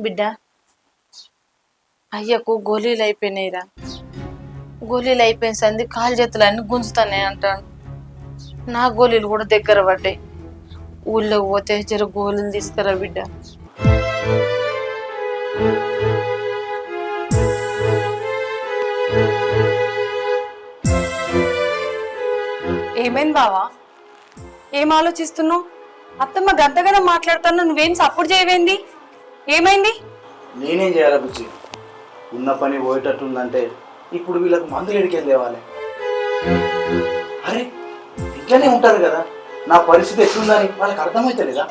బిడ్డ అయ్యకు గోళీలు అయిపోయినాయిరా. గోళీలు అయిపోయిన సంది కాలు చేతులు అన్ని గుంజుతానే అంటాడు. నా గోళీలు కూడా దగ్గర పడ్డాయి. ఊళ్ళోకి పోతే జర గోళీలు తీసుకురా బిడ్డ. ఏమైంది బావా? ఏం ఆలోచిస్తున్నావు? అత్తమ్మ గంతగానే మాట్లాడుతున్నా, నువ్వేం సపోర్ట్ చేయవేంది? ఏమైంది? నేనేం చేయాలి బుజ్జి? ఉన్న పని పోయేటట్టుందంటే ఇప్పుడు వీళ్ళకి మందులు ఎడికెళ్ళి తేవాలి. అరే ఇట్లనే ఉంటారు కదా, నా పరిస్థితి ఎట్లుందని వాళ్ళకి అర్థమైతలేదా?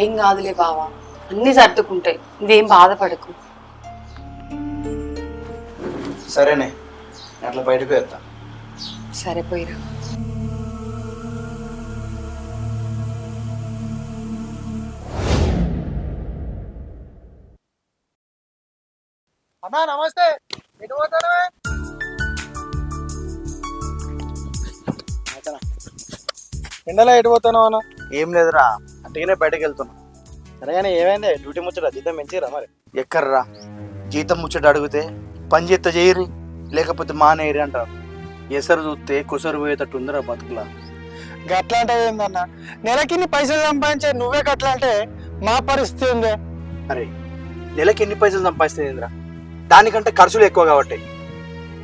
ఏం కాదులే బావా, అన్ని సర్దుకుంటాయి, నువ్వేం బాధపడకు. సరేనే, అట్లా బయటకు వెళ్తా. సరే పోయిరా. అన్నా నమస్తే, ఎటు పోతానవే? ఎండలో ఎటు పోతాను అన్న? ఏం లేదురా, అట్టుగానే బయటకు వెళ్తున్నా. సరే కానీ ఏమైంది? డ్యూటీ ముచ్చట జీతం పెంచిరా మరి? ఎక్కర్రా, జీతం ముచ్చట అడిగితే పని చేత చేయరి లేకపోతే మానేయరి అంటారు. ఎసరు చూస్తే కుసరు పోయేటట్టు ఉందిరా బతుకులా. గట్లా అంటే ఏందన్నా, నెలకిన్ని పైసలు సంపాదించే నువ్వే గట్లా అంటే మా పరిస్థితి ఉంది. అరే నెలకి ఎన్ని పైసలు సంపాదిస్తుందిరా? దానికంటే ఖర్చులు ఎక్కువ కాబట్టి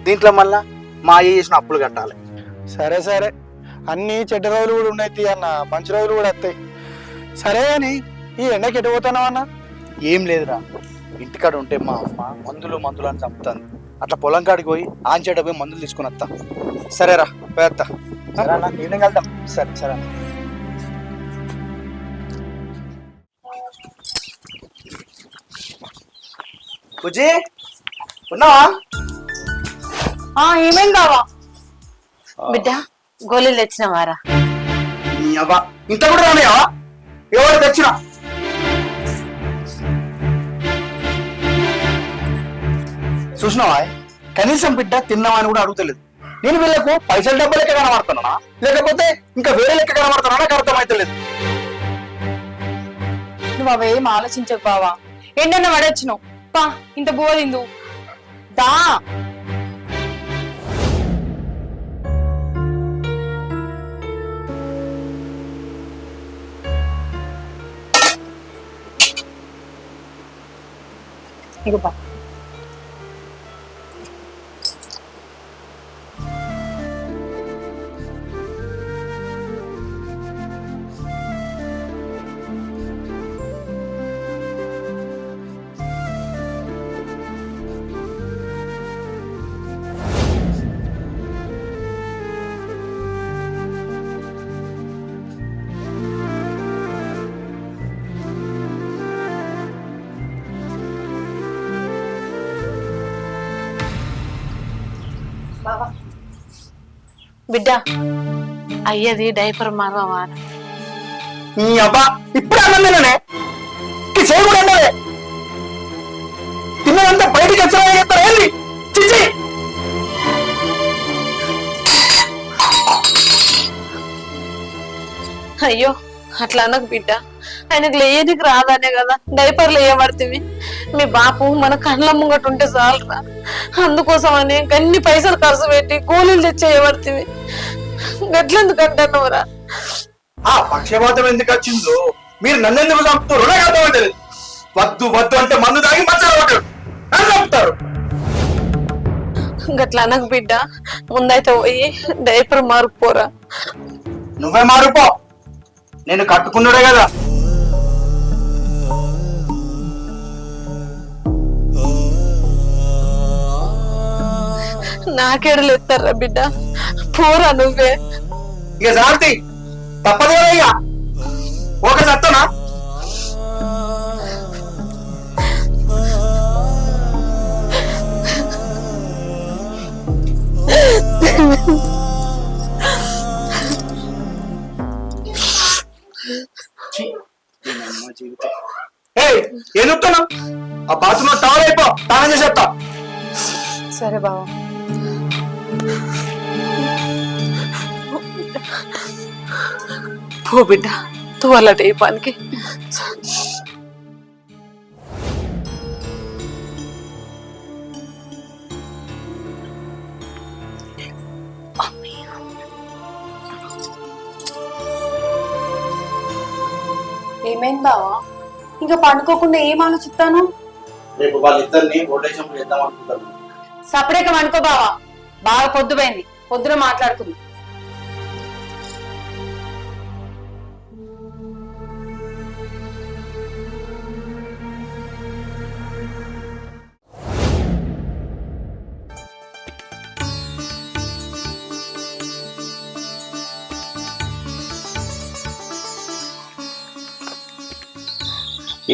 దీంట్లో మళ్ళా మా అయ్య చేసిన అప్పులు కట్టాలి. సరే సరే, అన్ని చెడ్డ రోజులు కూడా ఉన్నాయి అన్న, మంచి రోజులు కూడా వస్తాయి. సరే అని ఈ ఎండకి ఎటు పోతున్నావు అన్న? ఏం లేదురా, ఇంటికాడ ఉంటే మా అమ్మ మందులు మందులు అని చంపుతాను. అట్లా పొలం కాడికి పోయి ఆంచేట పోయి మందులు తీసుకుని వస్తా. సరేరా పోయేస్తా. ఈవినింగ్ వెళ్తాం. సరే సరే అన్న. బుజ్జి ఉన్నావా? ఏమైంది బావా? బిడ్డ గోళీలు తెచ్చినవారా? ఇంత కూడా రానియా? ఎవరు తెచ్చినా? చూసినావా, కనీసం బిడ్డ తిన్నావా అని కూడా అడుగుతలేదు. నేను వీళ్ళకు పైసలు డబ్బు లెక్క కనబడుతున్నా లేకపోతే ఇంకా వేరే లెక్క కనబడుతున్నా నాకు అర్థమైతలేదు. నువ్వు అవేం ఆలోచించకు బావా, ఎండన్న పడొచ్చినావు. పా ఇంత బోరిందు దా. ఇక బా. బిడ్డ అయ్యది డైపర్ మారవా? నీ అబ్బా ఇప్పుడు అన్నదేనే చేయకూడదు. తిన్నదంతా బయటికి వచ్చారా చెప్తారా ఏంది? చిచ్చి అయ్యో అట్లా అనకు బిడ్డ, ఆయనకు లేయనికి రాదనే కదా డైపర్లు వేయబడుతుంది. మీ బాపు మన కళ్ళ ముంగట ఉంటే చాలరా, అందుకోసం అని అన్ని పైసలు ఖర్చు పెట్టి కూలీలు తెచ్చేయబడుతుంది. గట్లెందుకు అంటున్నావురా? ఆ పక్షపాతం ఎందుకు వచ్చిందో మీరు నన్నెందుకు చంపుతారు నాకు అర్థమవుతుంది. వద్దు వద్దు అంటే మందు తాగి మచ్చలు చంపుతారు. గట్లా అనకు బిడ్డ, ముందైతే పోయి డైపర్ మారుపోరా. నువ్వే మారుపో, నేను కట్టుకున్నాడే కదా. నాకేడలు ఎత్తారా బిడ్డ, పోరా నువ్వే. ఇక శాంతి తప్పదు కదా, ఇక ఒక సత్తనా? ఏం చెప్తాను? ఆ బాత్రూంలో టవల్ అయిపో, తానం చేసేస్తా. సరే బావా. పో బిడ్డ, తువ్వాలట ఈ పనికి. ఏమైంది బావా? ఇంకా పండుకోకుండా ఏం ఆలోచిస్తాను? రేపు వాళ్ళిద్దరిని ఓల్డేజ్ హోమ్ చేద్దాం అనుకుంటాను. సపరేట్ అనుకో బావా, బాగా పొద్దుపోయింది, పొద్దున మాట్లాడుకుంది.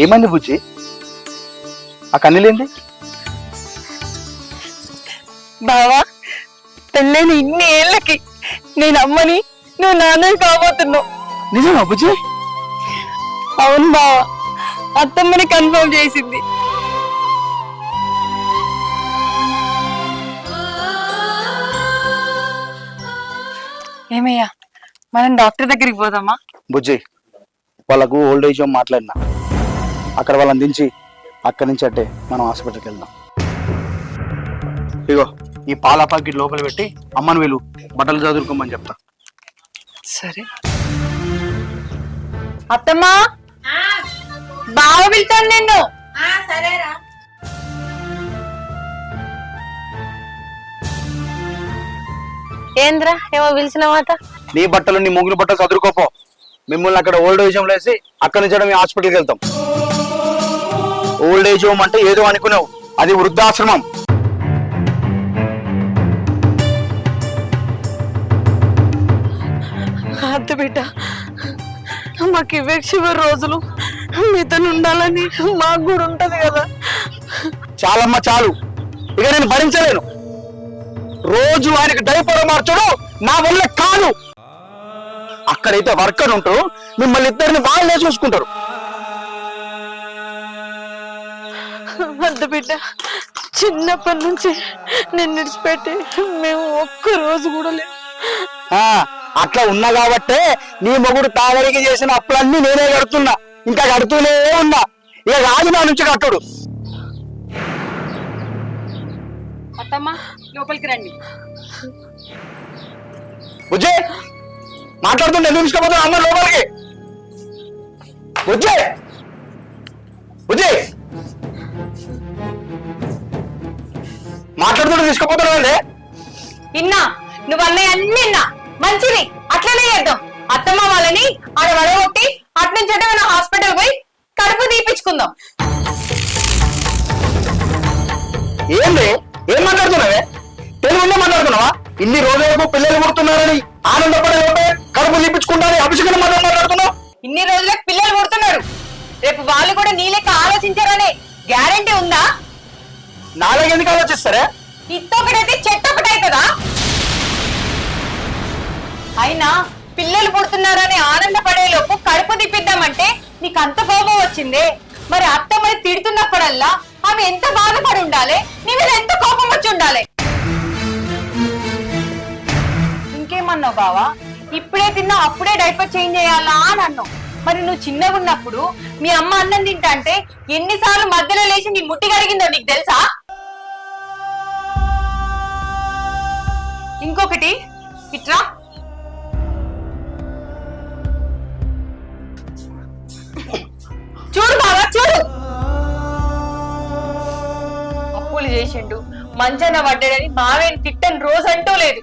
ఏమైంది బుజ్జి? ఆ కన్నీలేంది? బావా, పెళ్ళైన ఇన్ని ఏళ్ళకి నేను అమ్మని, నువ్వు నాన్నని కాబోతున్నావు. నిజమా బుజ్జి? అవును బావా, అత్తమ్మని కన్ఫర్మ్ చేసింది. ఏమయ్యా, మనం డాక్టర్ దగ్గరికి పోదామా? బుజ్జి, వాళ్ళకు ఓల్డేజ్ హోమ్ మాట్లాడినా, అక్కడ వాళ్ళని దించి అక్కడి నుంచి అంటే మనం హాస్పిటల్కి వెళ్దాం. ఇగో ఈ పాల ప్యాకెట్ లోపల పెట్టి అమ్మని వీళ్ళు బట్టలు చదువుకోమని చెప్తా. సరే. అత్తమ్మా, బావ పిలుతాను నిన్ను. సరేరా. ఏంద్రా ఏమో పిలిచిన మాట? నీ బట్టలు నీ ముగ్గురు బట్టలు చదువుకోపో. మిమ్మల్ని అక్కడ ఓల్డ్ ఏజ్ హోమ్ వేసి అక్కడి నుంచి మేము హాస్పిటల్కి వెళ్తాం. ఓల్డ్ ఏజ్ హోమ్ అంటే ఏదో అనుకున్నావు, అది వృద్ధాశ్రమం. అద్దు బిడ్డ, మాకు ఇవే చివరి రోజులు మీతో ఉండాలని మాకు కూడా ఉంటది కదా. చాలమ్మా చాలు, ఇక నేను భరించలేను. రోజు ఆయనకి డైపర్ మార్చడం నా వల్ల కాదు. అక్కడైతే వర్కర్ ఉంటారు, మిమ్మల్ని ఇద్దరిని వాళ్ళే చూసుకుంటారు. అద్దు బిడ్డ, చిన్నప్పటి నుంచి నేను విడిచిపెట్టి మేము ఒక్క రోజు కూడా లేదు. అట్లా ఉన్నా కాబట్టే నీ మొగుడు తాగడికి చేసిన అప్పులన్నీ నేనే కడుతున్నా, ఇంకా కడుతూనే ఉన్నా. ఇక రాజు నా నుంచి కట్టుడు. అత్తమ్మా, లోపలికి రండి. బుజ్జి మాట్లాడుతుంటే ఎందుకు తీసుకుపోతున్నా అమ్మ లోపలికి? బుజ్జి బుజ్జి మాట్లాడుతుంటే తీసుకుపోతున్నానండి. ఇన్నా, నువ్వు అన్నయ్య అన్ని విన్నా, మంచిది, అట్లనే చేద్దాం. అత్తమ్మ వాళ్ళని ఆడ వడగొట్టి అట్నుంచి అంటే మనం హాస్పిటల్ పోయి కడుపు తీపించుకుందాం. ఏంది ఏం మాట్లాడుతున్నావే? తెలుగులో మాట్లాడుతున్నావా? ఇన్ని రోజులకు పిల్లలు పుడుతున్నారని ఆనందపడే లోపే కడుపు తీపించుకుంటారని అభిషేకం మాట్లాడుతున్నావు. ఇన్ని రోజులకు పిల్లలు పుడుతున్నారు, రేపు వాళ్ళు కూడా నీ లెక్క ఆలోచించారనే గ్యారంటీ ఉందా? నాలుగు ఎందుకు ఆలోచిస్తారే? ఇత్తొకటైతే చెట్టొకటి అవుతుందా? అయినా పిల్లలు పుడుతున్నారని ఆనందపడేలోపు కడుపు తిప్పిద్దామంటే నీకు అంత కోపం వచ్చిందే. మరి అత్తమ్మని తిడుతున్నప్పుడల్లా ఆమె ఎంత బాధపడి ఉండాలి, నీ మీద ఎంత కోపం వచ్చి ఉండాలి. ఇంకేమన్నావు బావా? ఇప్పుడే తిన్నా అప్పుడే డైపర్ చేంజ్ చేయాలా అని అన్నావు. మరి నువ్వు చిన్నగా ఉన్నప్పుడు మీ అమ్మ అన్నం తింటా అంటే ఎన్నిసార్లు మధ్యలో లేచి నీ ముట్టి కడిగిందో నీకు తెలుసా? ఇంకొకటి, ఇట్రా. చూడు బావా, చూడు. అప్పులు చేసిండు, మంచన పడ్డాడని మావేని తిట్టని రోజు అంటూ లేదు.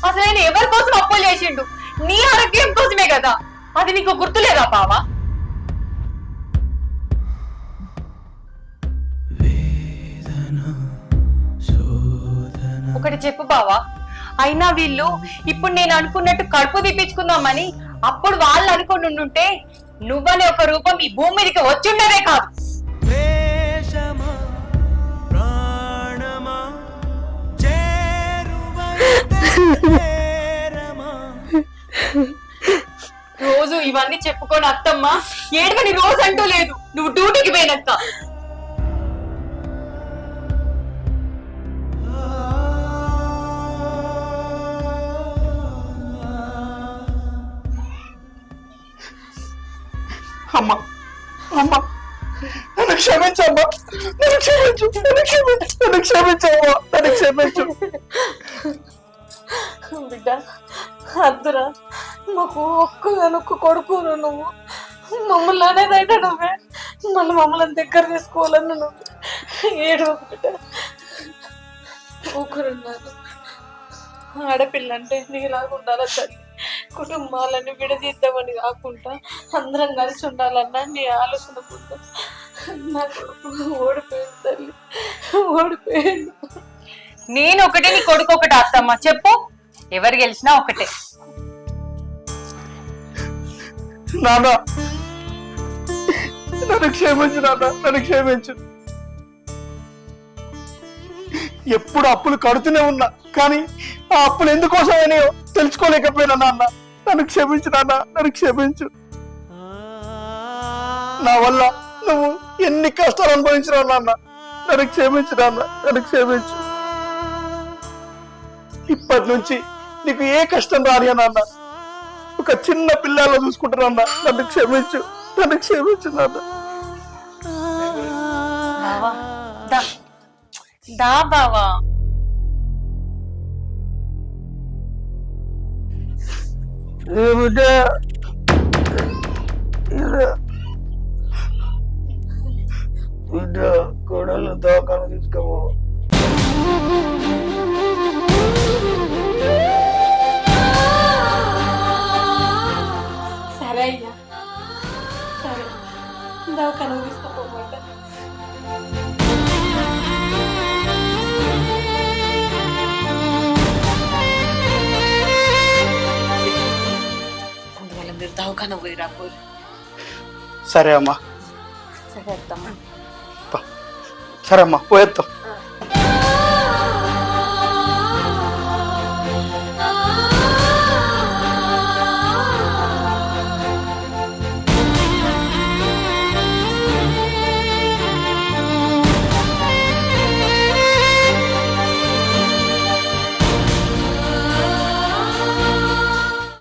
అసలు ఆయన ఎవరి కోసం అప్పులు చేసిండు? నీ ఆరోగ్యం కోసమే కదా. అది నీకు గుర్తులేదా బావా? ఒకటి చెప్పు బావా, అయినా వీళ్ళు ఇప్పుడు నేను అనుకున్నట్టు కడుపు తీపించుకుందామని అప్పుడు వాళ్ళు అనుకుని ఉండుంటే నువ్వనే ఒక రూపం ఈ భూమి మీదకి వచ్చిండదే కాదు. రోజు ఇవన్నీ చెప్పుకొని అత్తమ్మ ఏడవని రోజు అంటూ లేదు నువ్వు డ్యూటీకి పోయినాక. అమ్మా అమ్మా నన్ను క్షమించమ్మా, నన్ను క్షమించు, నన్ను క్షమించు, నన్ను క్షమించమ్మా, నన్ను క్షమించు. బిడ్డ అద్దురా, మాకు ఒక్కగానొక్క కొడుకు నువ్వు. మమ్మల్ని అనేదైనా నువ్వే మళ్ళీ మమ్మల్ని దగ్గర తీసుకోవాలన్నా నువ్వు ఏడు బిడ్డ ఊరున్నారు. ఆడపిల్ల అంటే నీలాగా ఉండాలా తల్లి, కుటుంబాలని విడదీద్దామని కాకుండా అందరం కలిసి ఉండాలన్నా నీ ఆలోచన ముందు నా కొడుకు ఓడిపోయింది తల్లి, ఓడిపోయింది. నేను ఒకటి నీ కొడుకు ఒకటి అత్తమ్మ, చెప్పు ఎవరు గెలిచినా ఒకటే. నాన్న నన్ను క్షమించు, నాన్న నన్ను క్షమించు. ఎప్పుడు అప్పులు కడుతూనే ఉన్నా, కానీ ఆ అప్పులు ఎందుకోసమని తెలుసుకోలేకపోయినా. నాన్న నన్ను క్షమించు, నాన్న నన్ను క్షమించు. నా వల్ల నువ్వు ఎన్ని కష్టాలు అనుభవించినావు నాన్న, నన్ను క్షమించు నాన్న, నన్ను క్షమించు. ఇప్పటి నుంచి నీకు ఏ కష్టం రాని నాన్న, ఒక చిన్న పిల్లల్లో చూసుకుంటున్నా. నన్ను క్షమించు, నన్ను క్షమించు నాన్న. బావా దా దా బావా. బిడ్డ బిడ్డ కోడలు దవాఖాన తీసుకో. సరే అయ్యా, సరే దవాఖాన తీసుకోపోమంట. అందువల్ల మీరు దవాఖాన పోయి రాబోరు. సరే అమ్మా, సరే అత్తమ్మ. సరే అమ్మా పోయేస్తాం.